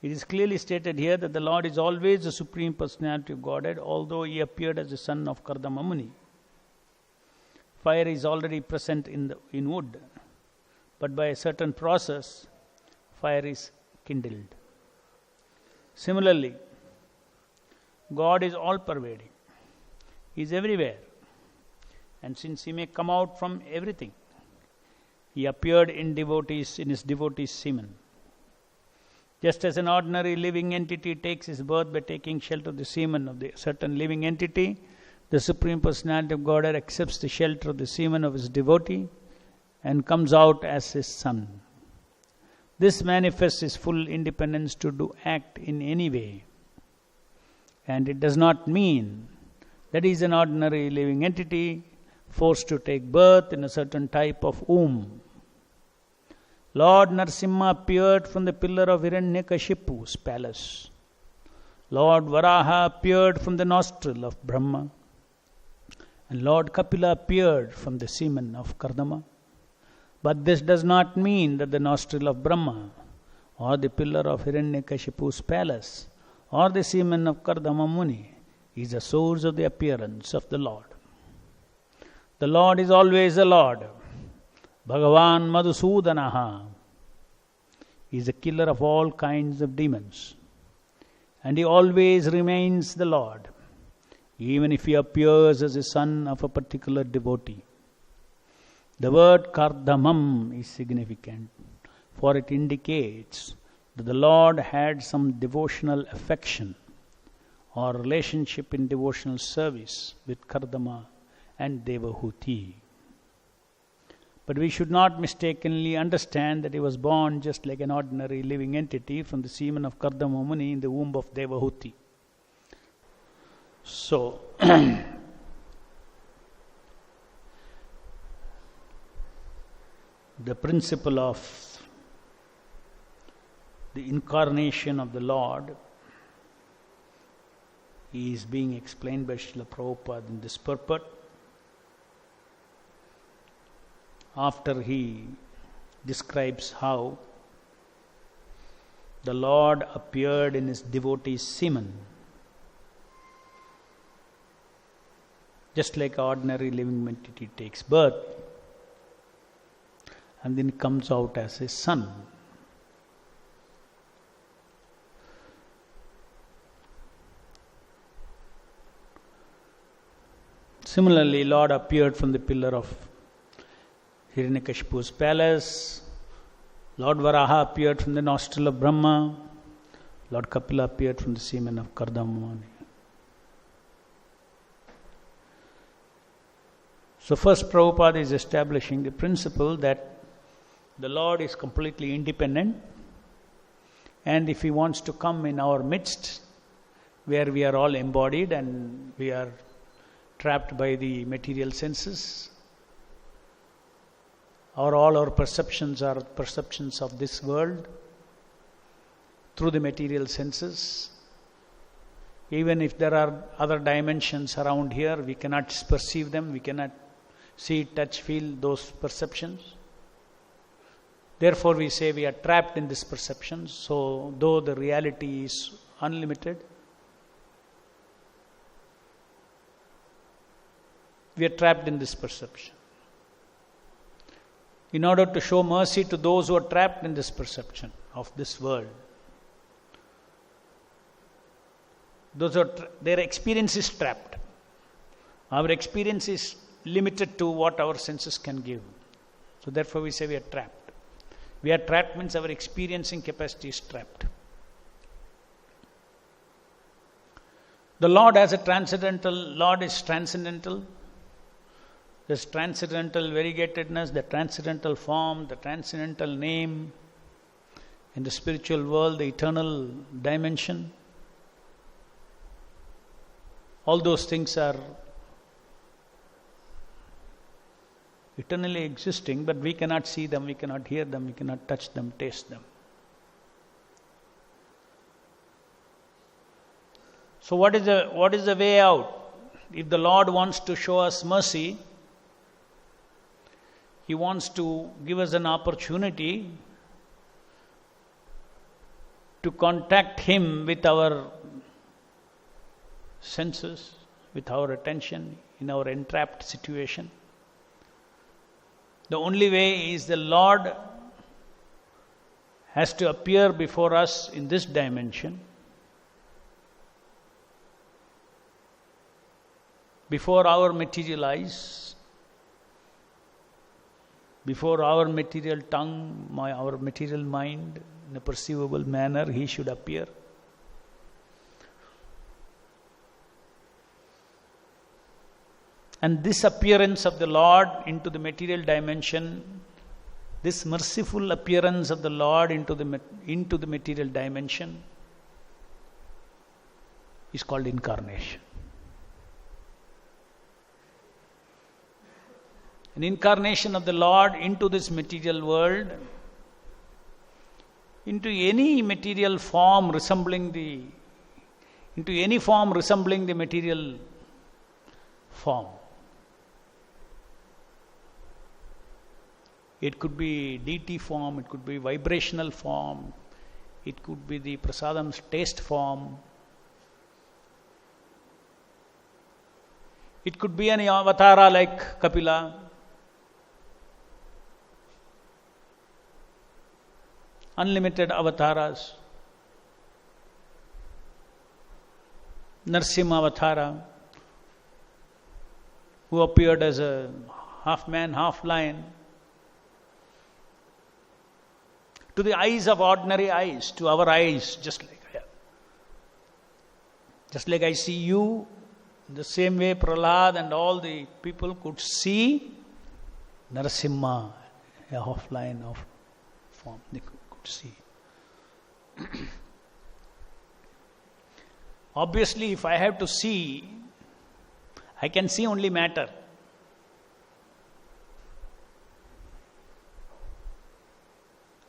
It is clearly stated here that the Lord is always the Supreme Personality of Godhead, although He appeared as the son of Kardama Muni. Fire is already present in wood, but by a certain process, fire is kindled. Similarly, God is all-pervading. He is everywhere. And since He may come out from everything, He appeared in His devotees' semen. Just as an ordinary living entity takes his birth by taking shelter of the semen of the certain living entity, the Supreme Personality of Godhead accepts the shelter of the semen of His devotee and comes out as His son. This manifests His full independence to act in any way. And it does not mean that He is an ordinary living entity forced to take birth in a certain type of womb. Lord Narasimha appeared from the pillar of Hiranyakashipu's palace. Lord Varaha appeared from the nostril of Brahma. And Lord Kapila appeared from the semen of Kardama. But this does not mean that the nostril of Brahma, or the pillar of Hiranyakashipu's palace, or the semen of Kardama Muni is the source of the appearance of the Lord. The Lord is always the Lord. Bhagavan Madhusudanaha is the killer of all kinds of demons. And He always remains the Lord, even if He appears as a son of a particular devotee. The word Kardamam is significant, for it indicates that the Lord had some devotional affection or relationship in devotional service with Kardama and Devahuti. But we should not mistakenly understand that He was born just like an ordinary living entity from the semen of Kardama Muni in the womb of Devahuti. So, the principle of the incarnation of the Lord is being explained by Srila Prabhupada in this purport. After he describes how the Lord appeared in His devotee's semen, just like an ordinary living entity takes birth and then comes out as His son. Similarly, Lord appeared from the pillar of Hiranyakashipu's palace. Lord Varaha appeared from the nostril of Brahma. Lord Kapila appeared from the semen of Kardama Muni. So first Prabhupada is establishing the principle that the Lord is completely independent, and if He wants to come in our midst, where we are all embodied and we are trapped by the material senses, or all our perceptions are perceptions of this world through the material senses. Even if there are other dimensions around here, we cannot perceive them, we cannot see, touch, feel those perceptions. Therefore we say we are trapped in this perception. So though the reality is unlimited, we are trapped in this perception. In order to show mercy to those who are trapped in this perception of this world, their experience is trapped. Our experience is limited to what our senses can give. So therefore we say we are trapped. We are trapped means our experiencing capacity is trapped. The Lord as a transcendental, Lord is transcendental. This transcendental variegatedness, the transcendental form, the transcendental name, in the spiritual world, the eternal dimension. All those things are eternally existing, but we cannot see them, we cannot hear them, we cannot touch them, taste them. So what is the way out? If the Lord wants to show us mercy, He wants to give us an opportunity to contact Him with our senses, with our attention, in our entrapped situation. The only way is the Lord has to appear before us in this dimension, before our material eyes, before our material tongue, our material mind, in a perceivable manner, He should appear. And this appearance of the Lord into the material dimension, this merciful appearance of the Lord into the material dimension is called incarnation. An incarnation of the Lord into this material world, into any material form resembling the material form. It could be deity form, it could be vibrational form, it could be the prasadam's taste form. It could be an avatara like Kapila. Unlimited avatars. Narsimha Avatara, who appeared as a half man, half lion. To the eyes of ordinary eyes, to our eyes, just like I see you, in the same way Prahlad and all the people could see Narasimha, a half lion of form, they could see. Obviously, if I have to see, I can see only matter.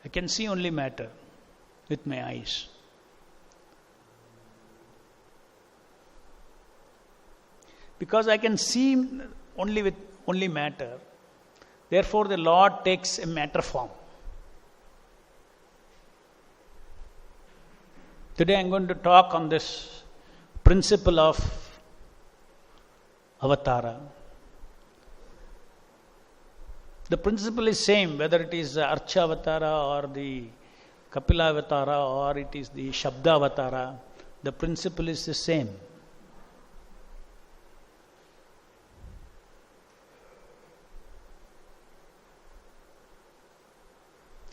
I can see only matter with my eyes. Because I can see only matter, therefore the Lord takes a matter form. Today I am going to talk on this principle of avatara. The principle is same, whether it is the Archa Avatara or the Kapila Avatara or it is the Shabda Avatara. The principle is the same.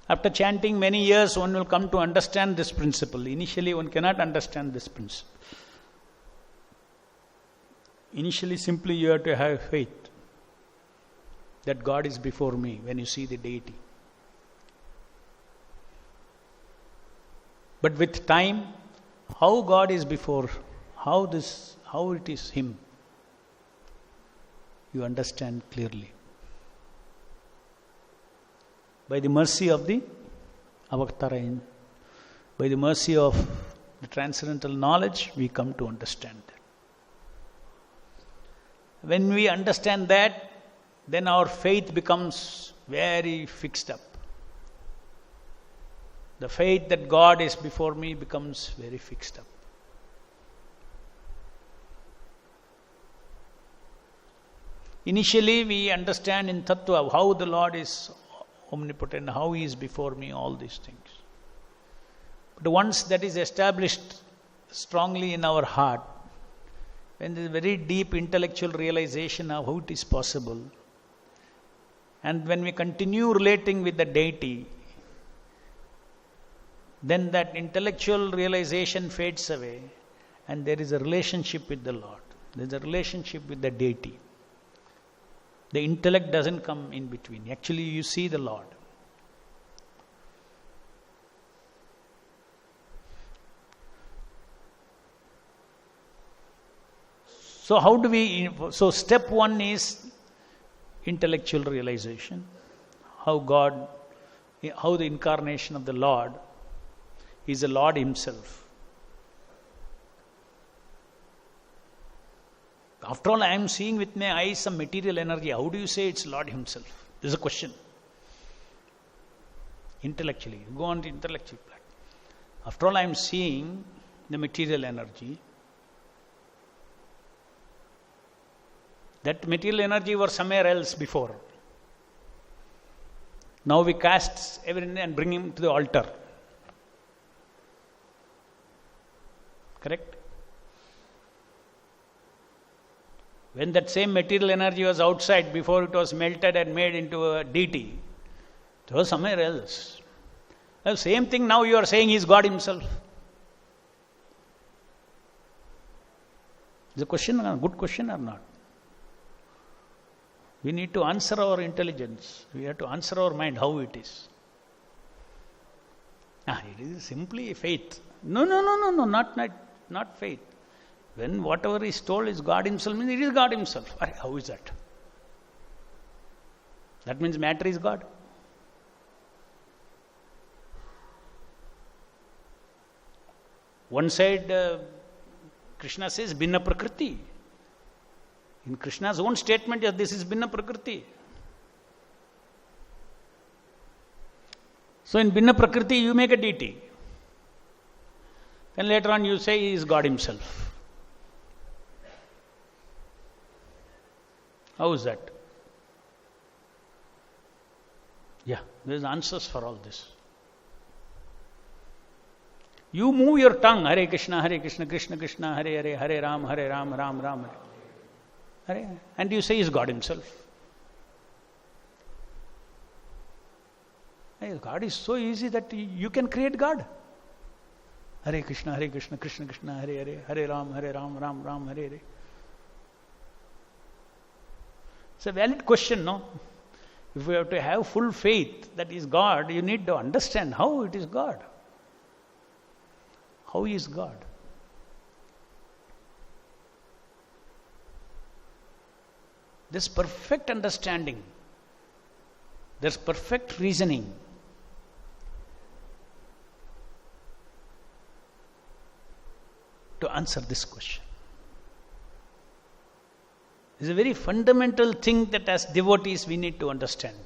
After chanting many years, one will come to understand this principle. Initially, one cannot understand this principle. Initially, simply you have to have faith that God is before me when you see the deity. But with time, how God is before, how it is Him, you understand clearly. By the mercy of the Avatara, by the mercy of the transcendental knowledge, we come to understand that. When we understand that, then our faith becomes very fixed up. The faith that God is before me becomes very fixed up. Initially, we understand in Tattva how the Lord is omnipotent, how He is before me, all these things. But once that is established strongly in our heart, when there is very deep intellectual realization of how it is possible, and when we continue relating with the deity, then that intellectual realization fades away and there is a relationship with the Lord. There is a relationship with the deity. The intellect doesn't come in between. Actually, you see the Lord. So step one is intellectual realization. How the incarnation of the Lord is the Lord Himself. After all, I am seeing with my eyes some material energy. How do you say it's Lord Himself? This is a question. Intellectually, go on the intellectual plan. After all, I am seeing the material energy. That material energy was somewhere else before. Now we cast everything and bring him to the altar. Correct? When that same material energy was outside, before it was melted and made into a deity, it was somewhere else. The same thing now you are saying is God Himself. Is a question, a good question or not? We need to answer our intelligence. We have to answer our mind how it is. It is simply faith. No, not faith. When whatever is told is God Himself, means it is God Himself. How is that? That means matter is God. One side, Krishna says, Binna Prakriti. In Krishna's own statement, this is Binna Prakriti. So in Binna Prakriti, you make a deity. Then later on you say he is God Himself. How is that? Yeah, there is answers for all this. You move your tongue, Hare Krishna, Krishna Krishna, Hare Hare, Hare Ram, Ram Ram. And you say he is God Himself. God is so easy that you can create God. Hare Krishna, Krishna Krishna, Hare Hare, Hare Ram, Ram Hare Hare. It's a valid question, no? If we have to have full faith that is God, you need to understand how it is God. How is God? There's perfect understanding. There's perfect reasoning. To answer this question. It's a very fundamental thing that as devotees we need to understand.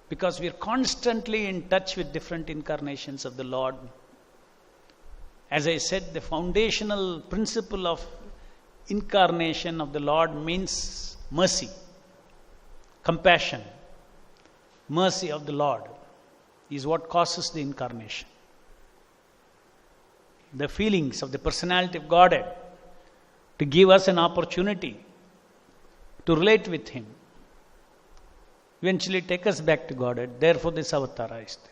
Because we are constantly in touch with different incarnations of the Lord. As I said, the foundational principle of incarnation of the Lord means mercy, compassion. Mercy of the Lord is what causes the incarnation. The feelings of the personality of Godhead to give us an opportunity to relate with Him, eventually take us back to Godhead. Therefore this avatara is there.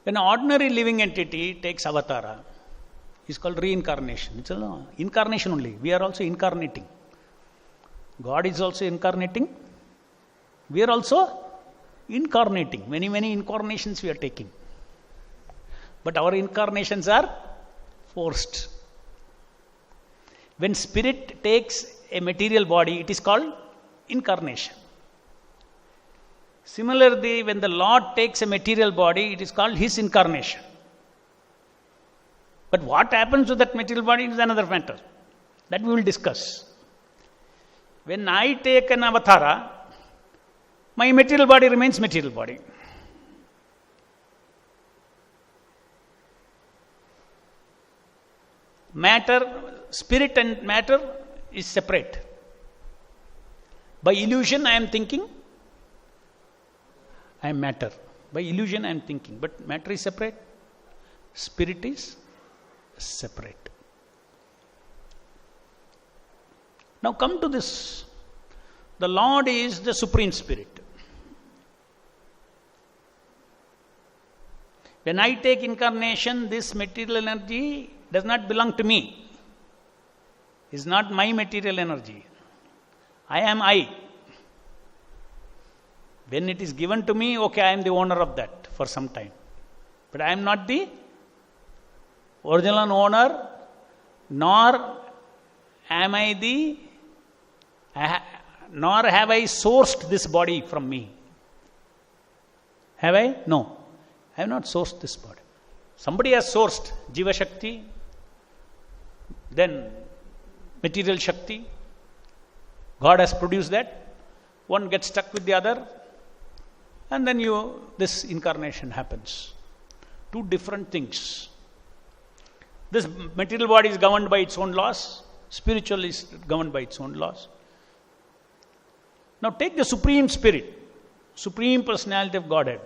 When an ordinary living entity takes avatara, it's called reincarnation. It's an incarnation only. We are also incarnating. God is also incarnating. We are also incarnating. Many incarnations we are taking. But our incarnations are forced. When spirit takes a material body, it is called incarnation. Similarly, when the Lord takes a material body, it is called His incarnation. But what happens to that material body is another matter. That we will discuss. When I take an avatara, my material body remains material body. Matter, spirit and matter is separate. By illusion I am thinking, I am matter. By illusion I am thinking. But matter is separate. Spirit is separate. Now come to this. The Lord is the Supreme Spirit. When I take incarnation, this material energy does not belong to me. It's not my material energy. I am I. When it is given to me, okay, I am the owner of that for some time. But I am not the original owner, nor am I nor have I sourced this body from me. Have I? No. I have not sourced this body. Somebody has sourced Jiva Shakti, then material Shakti, God has produced that. One gets stuck with the other, and then this incarnation happens. Two different things. This material body is governed by its own laws, spiritual is governed by its own laws. Now take the Supreme Spirit, Supreme Personality of Godhead.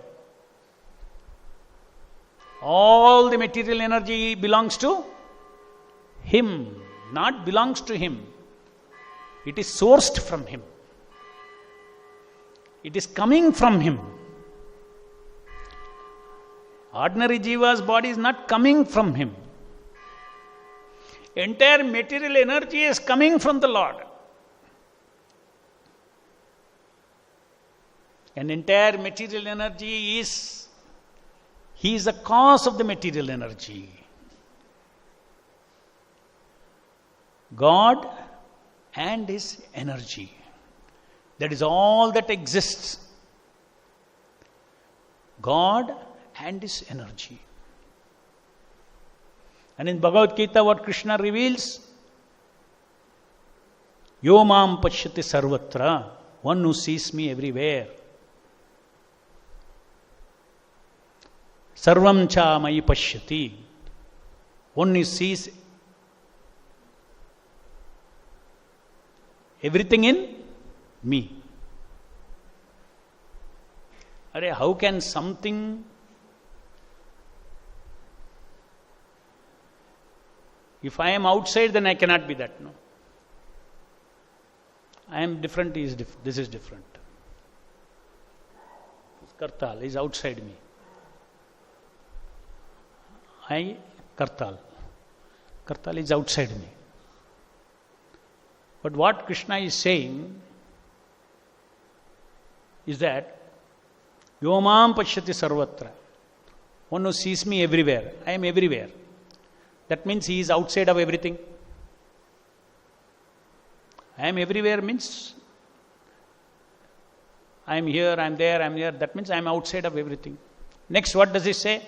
All the material energy belongs to Him, not belongs to Him. It is sourced from Him. It is coming from Him. Ordinary Jiva's body is not coming from him. Entire material energy is coming from the Lord. And entire material energy He is the cause of the material energy. God and His energy. That is all that exists. God and His energy. And in Bhagavad Gita, what Krishna reveals? Yo mam pashyati sarvatra, one who sees me everywhere. Sarvam cha mayi pashyati, one who sees everything in me. How can something, if I am outside, then I cannot be that, no? I am different, this is different. Kartal is outside me. Kartal is outside me. But what Krishna is saying is that Yomam pashyati sarvatra, one who sees me everywhere. I am everywhere. That means he is outside of everything. I am everywhere means I am here, I am there, I am here. That means I am outside of everything. Next, what does he say?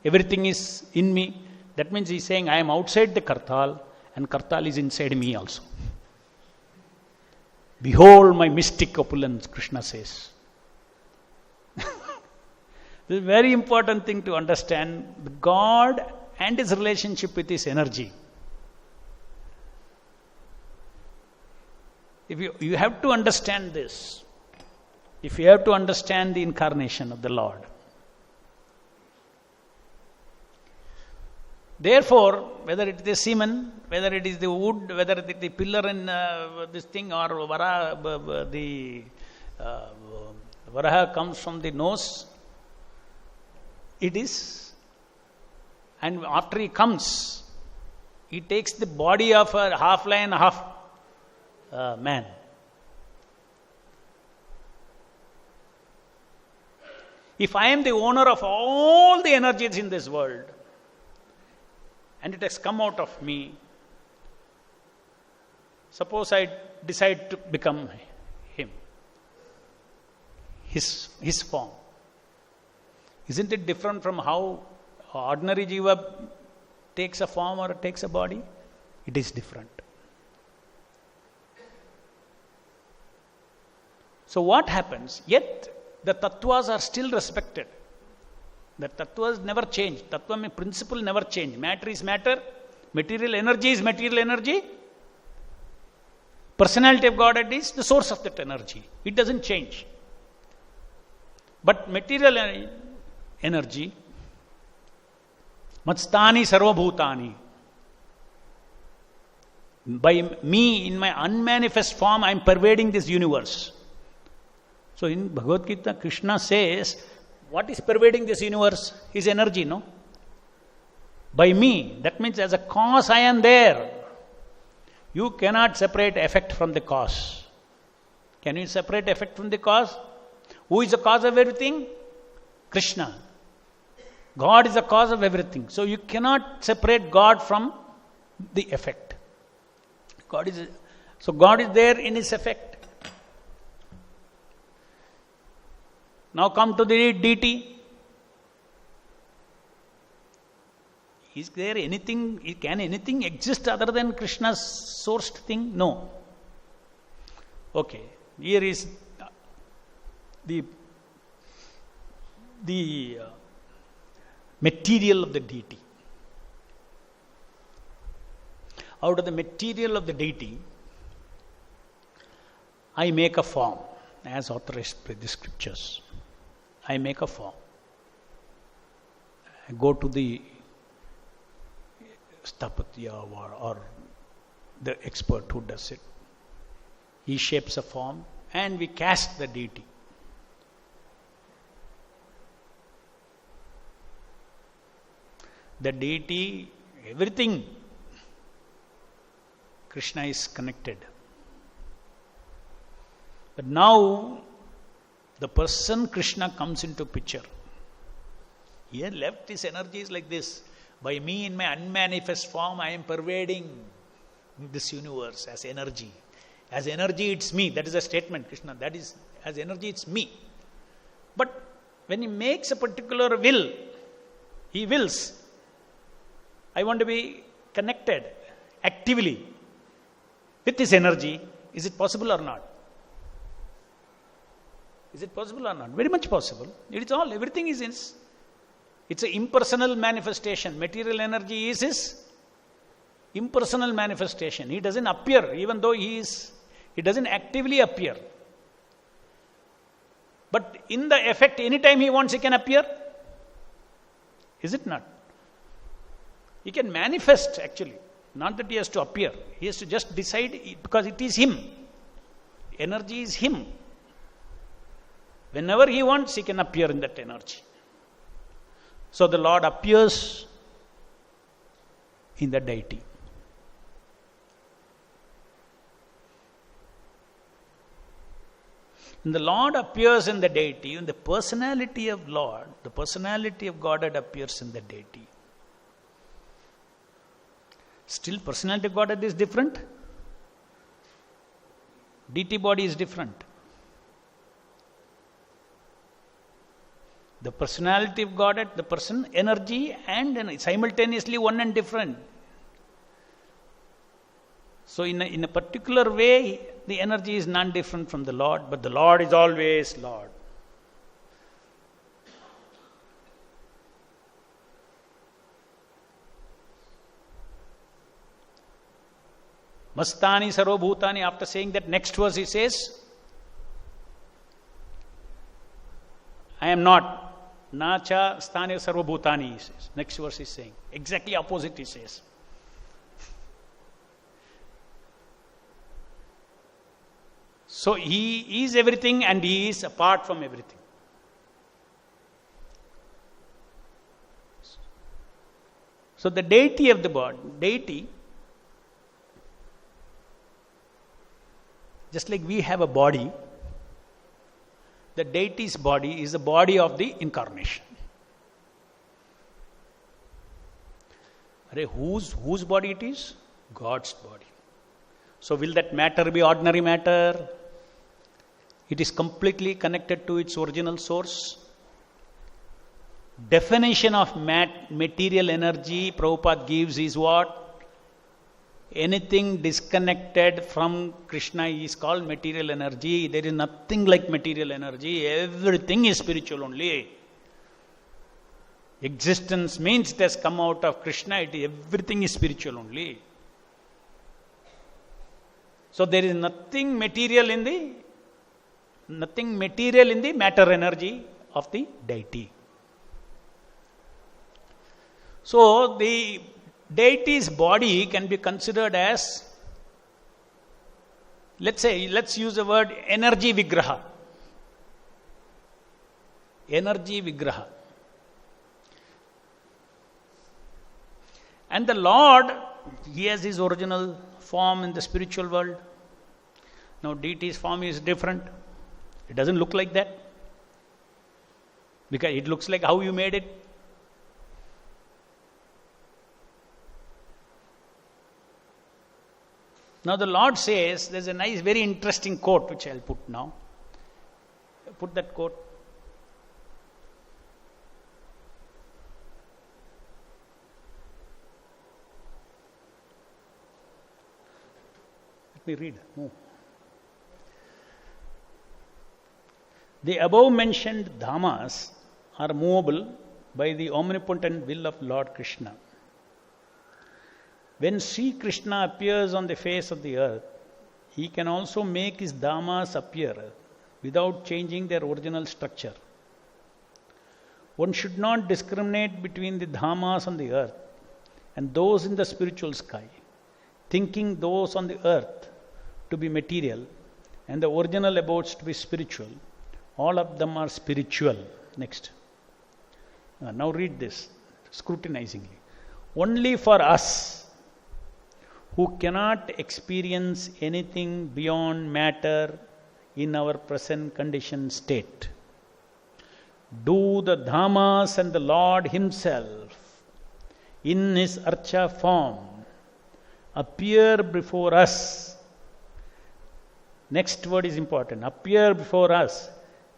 Everything is in me. That means he is saying I am outside the Kartal and Kartal is inside me also. Behold my mystic opulence, Krishna says. This is a very important thing to understand. God and His relationship with His energy. If you have to understand this, if you have to understand the incarnation of the Lord. Therefore, whether it is the semen, whether it is the wood, whether it is the pillar in this thing, or the Varaha comes from the nose, it is, and after he comes, he takes the body of a half lion, half man. If I am the owner of all the energies in this world, and it has come out of me, suppose I decide to become him, his form. Isn't it different from how ordinary jiva takes a form or takes a body? It is different. So what happens? Yet the tattvas are still respected. The tattvas never change. Tattva principle never change. Matter is matter. Material energy is material energy. Personality of Godhead is the source of that energy. It doesn't change. But material energy, matstani sarvabhutani. By me, in my unmanifest form, I am pervading this universe. So in Bhagavad Gita, Krishna says, what is pervading this universe? Is energy, no? By me, that means as a cause I am there. You cannot separate effect from the cause. Can you separate effect from the cause? Who is the cause of everything? Krishna. God is the cause of everything. So you cannot separate God from the effect. God is there in His effect. Now come to the deity. Is there anything, can anything exist other than Krishna's sourced thing? No. Okay, here is the material of the deity. Out of the material of the deity, I make a form, as authorized by the scriptures. I make a form. I go to the Sthapatya or the expert who does it. He shapes a form and we cast the deity. The deity, everything, Krishna is connected. But now, the person Krishna comes into picture. Here left his energy is like this. By me in my unmanifest form, I am pervading this universe as energy. As energy, it's me. That is a statement, Krishna. That is, as energy, it's me. But when he makes a particular will, he wills, I want to be connected actively with this energy. Is it possible or not? Is it possible or not? Very much possible. It is all, everything is in. It's an impersonal manifestation. Material energy is his impersonal manifestation. He doesn't appear, even though he doesn't actively appear. But in the effect, anytime he wants, he can appear. Is it not? He can manifest actually. Not that he has to appear. He has to just decide because it is him. Energy is him. Whenever he wants, he can appear in that energy. So the Lord appears in the deity. When the Lord appears in the deity, when the personality of Lord, the personality of Godhead appears in the deity. Still, personality of Godhead is different. Deity body is different. The personality of Godhead, the person, energy, and simultaneously one and different. So in a particular way, the energy is non-different from the Lord, but the Lord is always Lord. Mastani sarvabhutani, after saying that next verse he says, I am not. Nacha sthane sarvabhutani, he says. Next verse is saying. Exactly opposite he says. So he is everything and he is apart from everything. So the deity of the deity, just like we have a body, the deity's body is the body of the incarnation. Whose body it is? God's body. So will that matter be ordinary matter? It is completely connected to its original source. Definition of material energy Prabhupada gives is what? Anything disconnected from Krishna is called material energy. There is nothing like material energy. Everything is spiritual only. Existence means it has come out of Krishna. Everything is spiritual only. So there is nothing material in the matter energy of the deity. So the deity's body can be considered as, let's use the word energy vigraha. Energy vigraha. And the Lord, he has his original form in the spiritual world. Now deity's form is different. It doesn't look like that. Because it looks like how you made it. Now the Lord says, there's a nice, very interesting quote which I'll put now. Put that quote. me read. Move. The above mentioned dhamas are movable by the omnipotent will of Lord Krishna. When Sri Krishna appears on the face of the earth, he can also make his dhamas appear without changing their original structure. One should not discriminate between the dhamas on the earth and those in the spiritual sky, thinking those on the earth to be material and the original abodes to be spiritual. All of them are spiritual. Next. Now read this scrutinizingly. Only for us who cannot experience anything beyond matter in our present conditioned state, do the dhamas and the Lord himself in his archa form appear before us. Next word is important. Appear before us,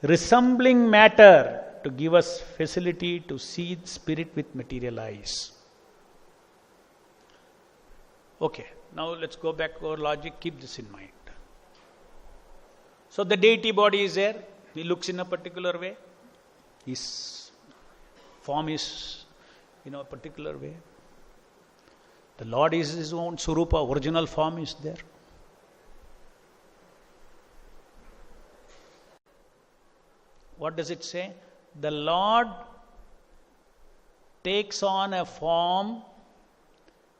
resembling matter, to give us facility to see spirit with material eyes. Okay, now let's go back to our logic. Keep this in mind. So the deity body is there. He looks in a particular way. His form is a particular way. The Lord is his own Surupa, original form is there. What does it say? The Lord takes on a form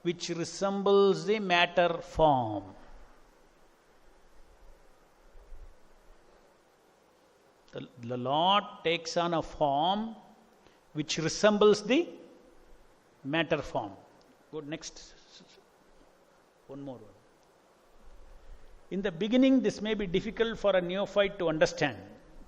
which resembles the matter form. The Lord takes on a form which resembles the matter form. Good, next. One more one. In the beginning, this may be difficult for a neophyte to understand.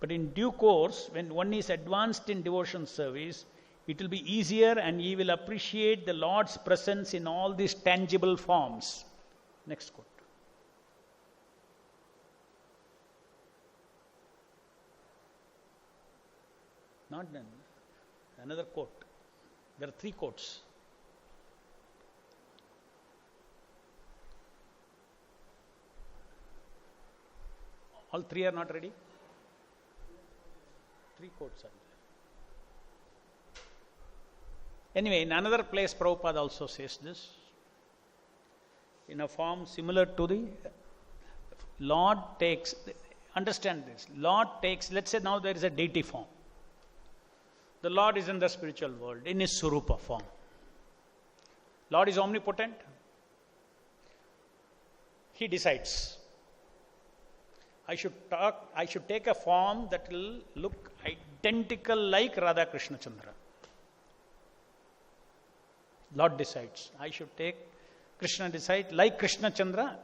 But in due course, when one is advanced in devotion service, it will be easier and he will appreciate the Lord's presence in all these tangible forms. Next quote. Not done. Another quote. There are 3 quotes. All 3 are not ready? 3 quotes are there. Anyway, in another place, Prabhupada also says this. In a form similar to the Lord takes, understand this, Lord takes, let's say now there is a deity form. The Lord is in the spiritual world, in his Surupa form. Lord is omnipotent. He decides. I should take a form that will look identical like Radha Krishna Chandra. Lord decides. I should take, Krishna decides, like Krishna Chandra,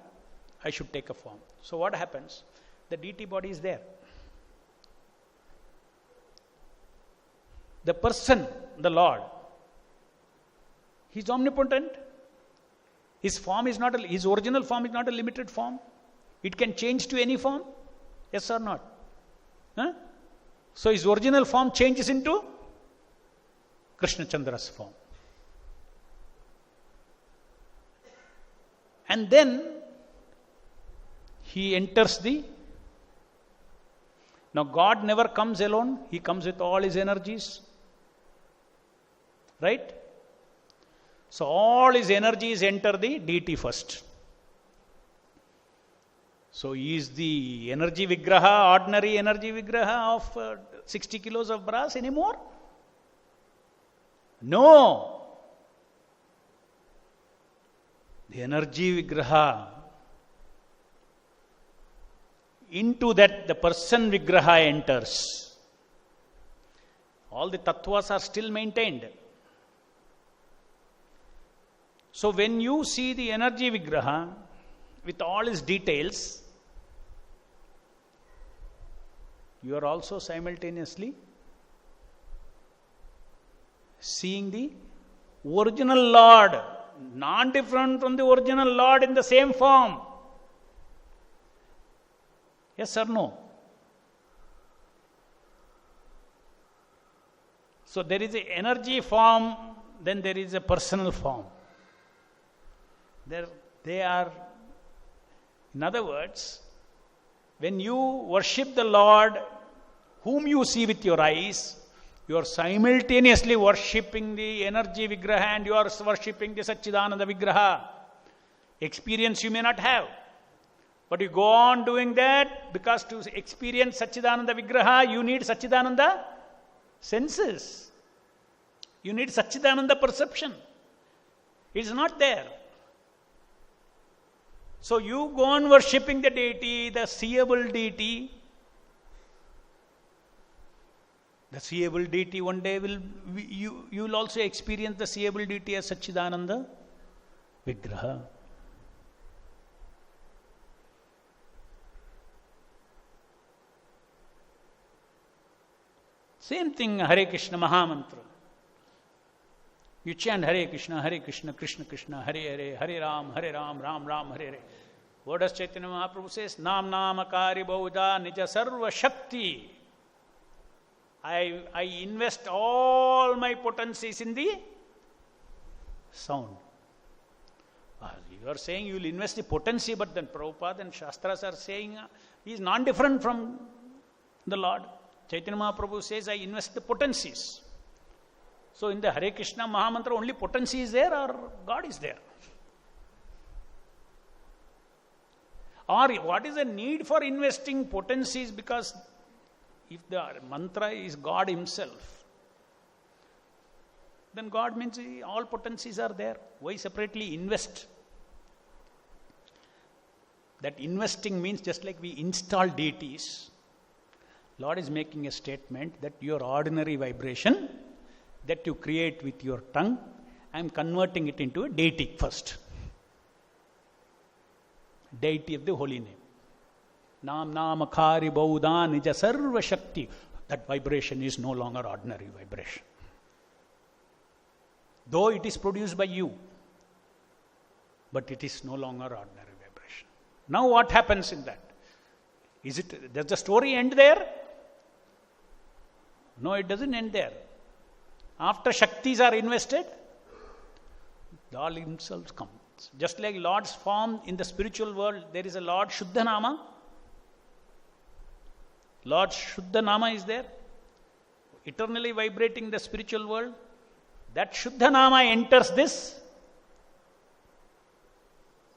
I should take a form. So what happens? The deity body is there. The person, the Lord, he is omnipotent. His form is not, his original form is not a limited form. It can change to any form. Yes or not? Huh? So his original form changes into Krishna Chandra's form. And then he enters the... Now God never comes alone. He comes with all his energies. Right? So all his energies enter the deity first. So is the energy vigraha, ordinary energy vigraha of 60 kilos of brass anymore? No. The energy vigraha, into that the person vigraha enters. All the tattvas are still maintained. So when you see the energy vigraha with all its details, you are also simultaneously seeing the original Lord, not different from the original Lord, in the same form. Yes or no? So there is an energy form, then there is a personal form. They are In other words, when you worship the Lord, whom you see with your eyes, you are simultaneously worshipping the energy Vigraha and you are worshipping the Satchidananda Vigraha. Experience you may not have. But you go on doing that because to experience Satchidananda Vigraha, you need Satchidananda senses. You need Satchidananda perception. It is not there. So you go on worshipping the deity, the seeable deity. The seeable deity one day you will also experience the seeable deity as Satchidananda Vigraha. Same thing, Hare Krishna Mahamantra. You chant Hare Krishna, Krishna Krishna, Hare Hare, Hare Ram, Ram Ram, Hare Hare. What does Chaitanya Mahaprabhu says? Nam Namakari Bauda Nija Sarva Shakti. I invest all my potencies in the sound. You are saying you will invest the potency, but then Prabhupada and Shastras are saying he is non-different from the Lord. Chaitanya Mahaprabhu says, I invest the potencies. So in the Hare Krishna Mahamantra, only potency is there or God is there? Or what is the need for investing potencies? Because if the mantra is God himself, then God means all potencies are there. Why separately invest? That investing means just like we install deities. Lord is making a statement that your ordinary vibration that you create with your tongue, I am converting it into a deity first. Deity of the holy name. Nam Namakari Bauda Nija Sarva Shakti. That vibration is no longer ordinary vibration. Though it is produced by you, but it is no longer ordinary vibration. Now what happens in that? Does the story end there? No, it doesn't end there. After Shaktis are invested, Lord himself comes. Just like Lord's form in the spiritual world, there is a Lord Shuddhanama. Lord Shuddhanama is there, eternally vibrating the spiritual world. That Shuddhanama enters this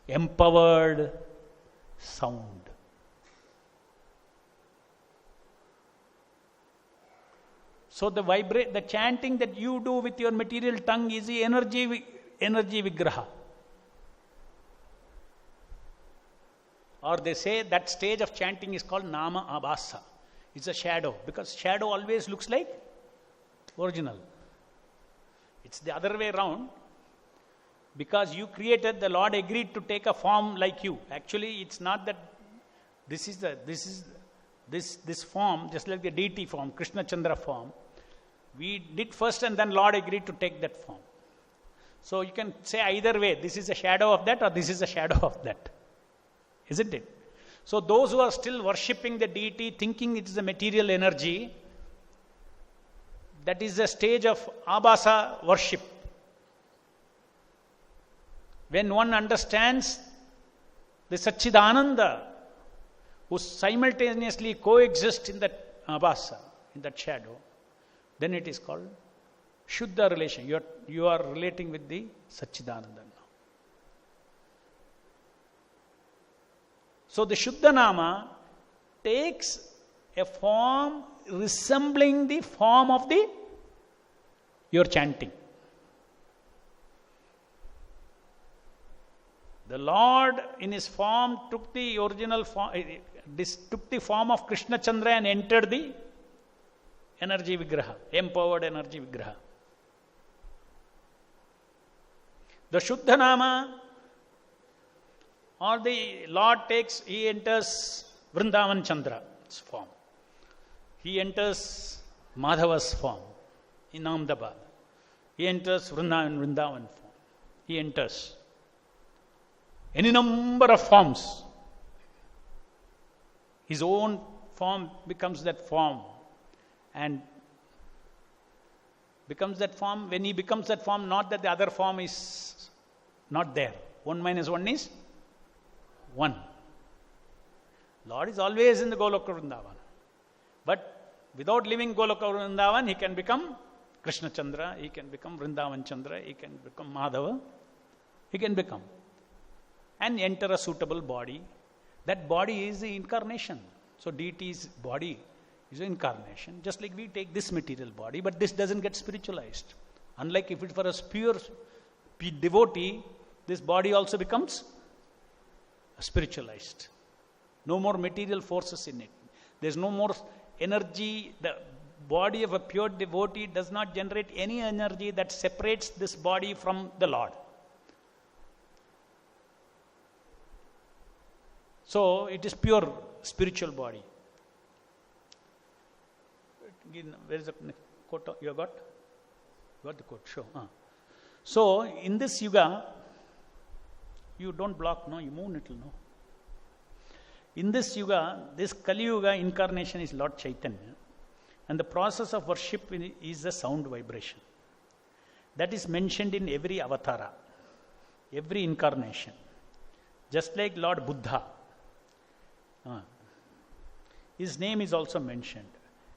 empowered sound. So the chanting that you do with your material tongue is the energy Vigraha. Or they say that stage of chanting is called Nama Abhasa. It's a shadow, because shadow always looks like original. It's the other way around. Because you created, the Lord agreed to take a form like you. Actually, it's not that this form, just like the deity form, Krishna Chandra form. We did first and then Lord agreed to take that form. So you can say either way, this is a shadow of that or this is a shadow of that. Isn't it? So those who are still worshipping the deity, thinking it is a material energy, that is the stage of Abhasa worship. When one understands the Satchidananda, who simultaneously coexist in that Abhasa, in that shadow, then it is called Shuddha relation. You are relating with the Satchidananda now. So the Shuddha Nama takes a form resembling the form of your chanting. The Lord in his form took the original form, took the form of Krishna Chandra and entered the energy Vigraha, empowered energy Vigraha. The Shuddha Nama, or the Lord he enters Vrindavan Chandra's form. He enters Madhava's form in Ahmedabad. He enters Vrindavan form. He enters any number of forms. His own form becomes that form. And becomes that form, when he becomes that form, not that the other form is not there. 1 minus 1 is 1. Lord is always in the Goloka Vrindavan. But without living Goloka Vrindavan, he can become Krishna Chandra, he can become Vrindavan Chandra, he can become Madhava, he can become. And enter a suitable body. That body is the incarnation. So deity's body is an incarnation. Just like we take this material body, but this doesn't get spiritualized. Unlike if it were a pure devotee, this body also becomes spiritualized. No more material forces in it. There's no more energy. The body of a pure devotee does not generate any energy that separates this body from the Lord. So it is pure spiritual body. Where is the quote you got? You got the quote, show. So in this yuga, you don't block, no, you move little, no. In this yuga, this Kali Yuga incarnation is Lord Chaitanya, and the process of worship is the sound vibration. That is mentioned in every avatara, every incarnation. Just like Lord Buddha, his name is also mentioned.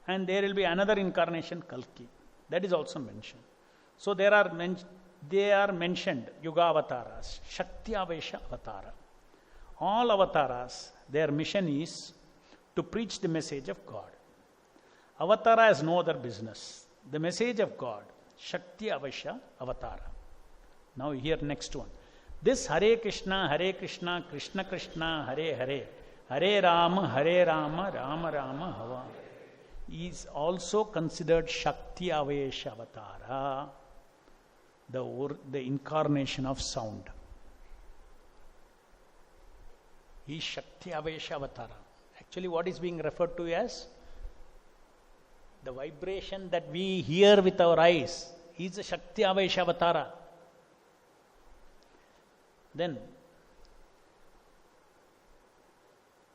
And there will be another incarnation, Kalki, that is also mentioned. So they are mentioned, Yuga Avataras, Shakti Avesha Avatara. All avatars, their mission is to preach the message of God. Avatara has no other business. The message of God, Shakti Avesha Avatara. Now here next one. This Hare Krishna, Krishna Krishna, Hare Hare, Hare Rama, Rama Rama, Hava, is also considered Shakti Avesha Avatara, the incarnation of sound. He is Shakti Avesha Avatara. Actually, what is being referred to as the vibration that we hear with our eyes is a Shakti Avesha Avatara. Then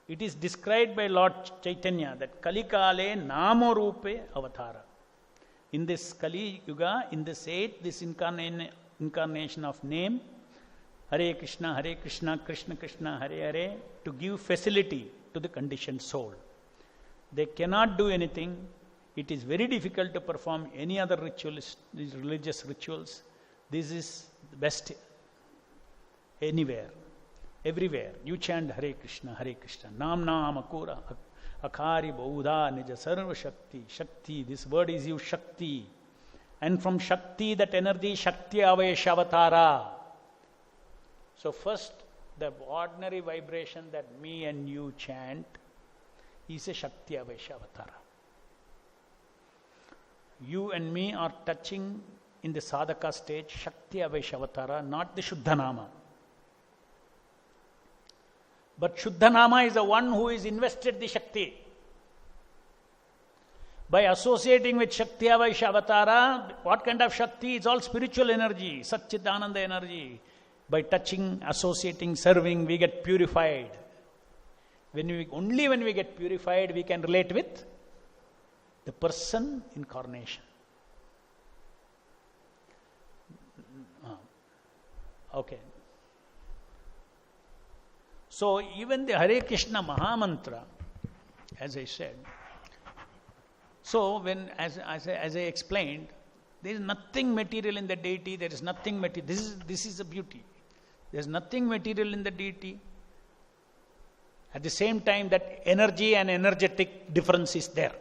it is described by Lord Chaitanya that Kali Kale Namo Rupe Avatara. In this Kali Yuga, in this age, this incarnation of name, Hare Krishna, Krishna Krishna, Hare Hare, to give facility to the conditioned soul. They cannot do anything. It is very difficult to perform any other religious rituals. This is the best anywhere, everywhere. You chant Hare Krishna, Nam Akura, Akari Baudha, Nija Sarva Shakti, Shakti. This word is used, Shakti. And from Shakti, that energy, Shakti Avesha Avatara. So first, the ordinary vibration that me and you chant is a Shakti Avesha Avatara. You and me are touching in the sadhaka stage Shakti Avesha Avatara, not the Shuddhanama. But Shuddhanama is the one who is invested the Shakti. By associating with Shakti Avesha Avatara, what kind of Shakti? It's all spiritual energy, Satchidananda energy. By touching, associating, serving, we get purified. Only when we get purified, we can relate with the person incarnation. Okay. So even the Hare Krishna Mahamantra, as I said, so when as I explained, there is nothing material in the deity, there is nothing material. This is the beauty. There is nothing material in the deity. At the same time, that energy and energetic difference is there.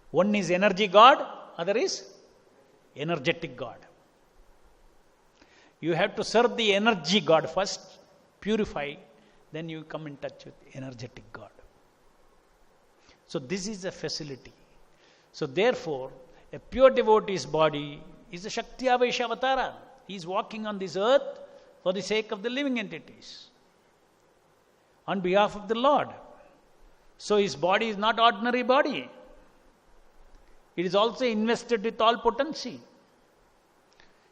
One is energy God, other is energetic God. You have to serve the energy God first, purify, then you come in touch with energetic God. So this is a facility. So therefore, a pure devotee's body is a Shakti Avesha Avatara. He is walking on this earth for the sake of the living entities, on behalf of the Lord. So his body is not ordinary body. It is also invested with all potency.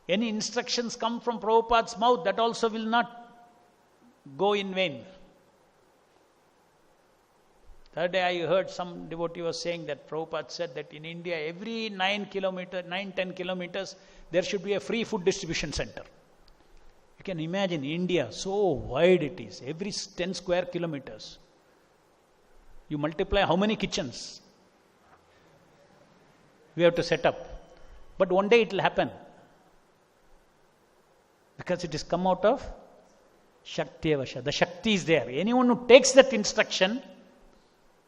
Any instructions come from Prabhupada's mouth, that also will not go in vain. The other day I heard some devotee was saying that Prabhupada said that in India, every 9-10 kilometers, there should be a free food distribution center. You can imagine India, so wide it is, every 10 square kilometers. You multiply how many kitchens we have to set up. But one day it will happen. Because it is come out of Shaktiyavasha. The Shakti is there. Anyone who takes that instruction,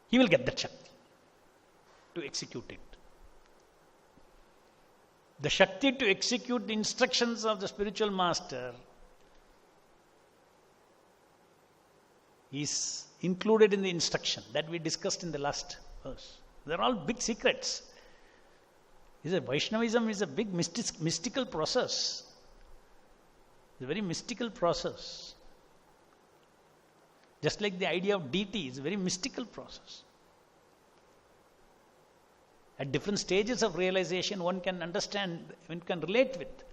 he will get that Shakti to execute it. The Shakti to execute the instructions of the spiritual master is included in the instruction that we discussed in the last verse. They're all big secrets. Vaishnavism is a big mystical process. It's a very mystical process. Just like the idea of deity is a very mystical process. At different stages of realization, one can understand, one can relate with.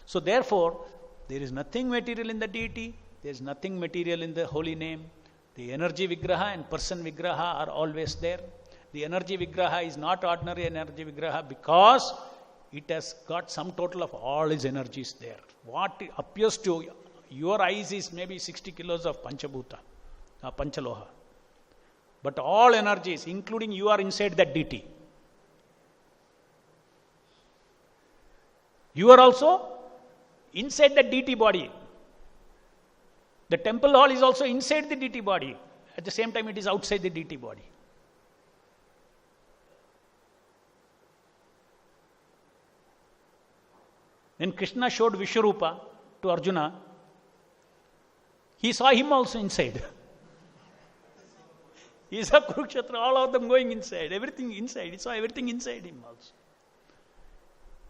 So therefore, there is nothing material in the deity, there is nothing material in the holy name. The energy vigraha and person vigraha are always there. The energy vigraha is not ordinary energy vigraha because it has got sum total of all its energies there. What appears to your eyes is maybe 60 kilos of Panchabhuta, Panchaloha. But all energies, including you, are inside that deity. You are also inside the deity body. The temple hall is also inside the deity body. At the same time, it is outside the deity body. When Krishna showed Vishwarupa to Arjuna, he saw him also inside. He saw Kurukshetra, all of them going inside, everything inside. He saw everything inside him also.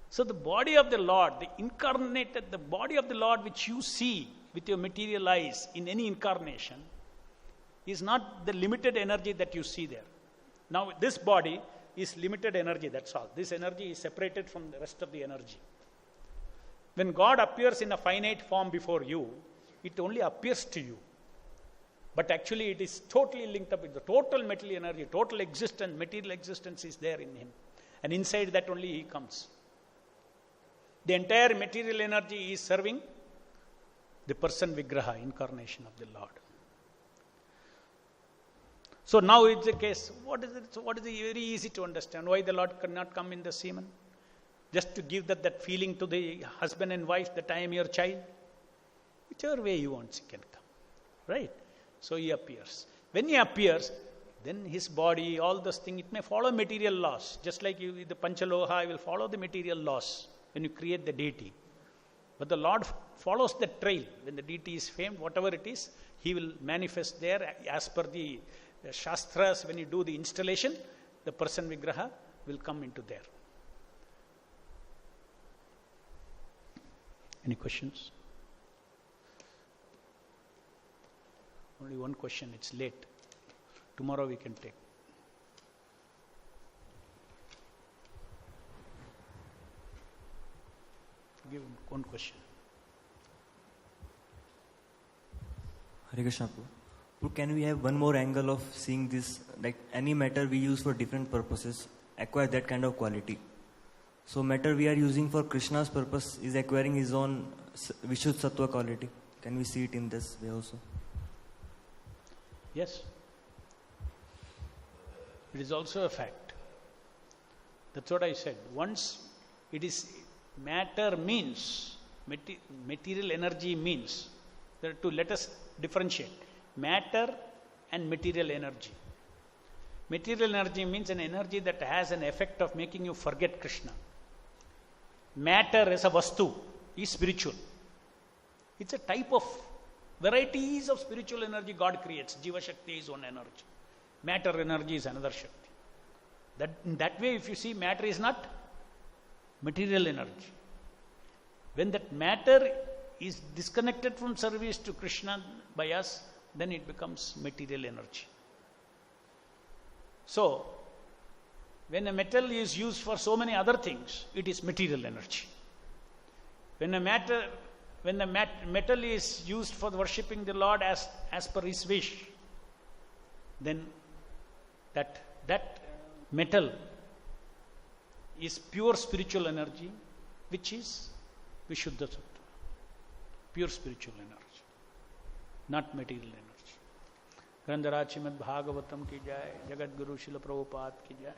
So the body of the Lord, the incarnated, the body of the Lord which you see with your material eyes in any incarnation is not the limited energy that you see there. Now this body is limited energy, that's all. This energy is separated from the rest of the energy. When God appears in a finite form before you, it only appears to you. But actually it is totally linked up with the total material energy, total existence, material existence is there in him. And inside that only he comes. The entire material energy is serving the person vigraha, incarnation of the Lord. So now it's a case, what is it? So what is it? Very easy to understand why the Lord cannot come in the semen. Just to give that feeling to the husband and wife that I am your child. Whichever way he wants, he can come. Right? So he appears. When he appears, then his body, all those things, it may follow material laws. Just like you, the Panchaloha will follow the material laws when you create the deity. But the Lord follows the trail. When the deity is famed, whatever it is, he will manifest there as per the Shastras. When you do the installation, the person vigraha will come into there. Any questions? Only one question, it's late. Tomorrow we can take. Give one question. Hare Krishna. Can we have one more angle of seeing this, like any matter we use for different purposes acquire that kind of quality? So matter we are using for Krishna's purpose is acquiring his own Vishuddha Sattva quality. Can we see it in this way also? Yes. It is also a fact. That's what I said. Once it is matter means, material energy means, there are two, let us differentiate. Matter and material energy. Material energy means an energy that has an effect of making you forget Krishna. Matter as a vastu is spiritual. It's a type of varieties of spiritual energy God creates. Jiva Shakti is one energy. Matter energy is another Shakti. In that way, if you see, matter is not material energy. When that matter is disconnected from service to Krishna by us, then it becomes material energy. So, when a metal is used for so many other things, it is material energy. When the metal is used for worshipping the Lord as per his wish, then that metal is pure spiritual energy, which is Vishuddha Sattva. pure spiritual energy, not material energy. ग्रंथराज Shrimad Bhagavatam की जाए, जगत गुरु शिल प्रभुपाद की जाए।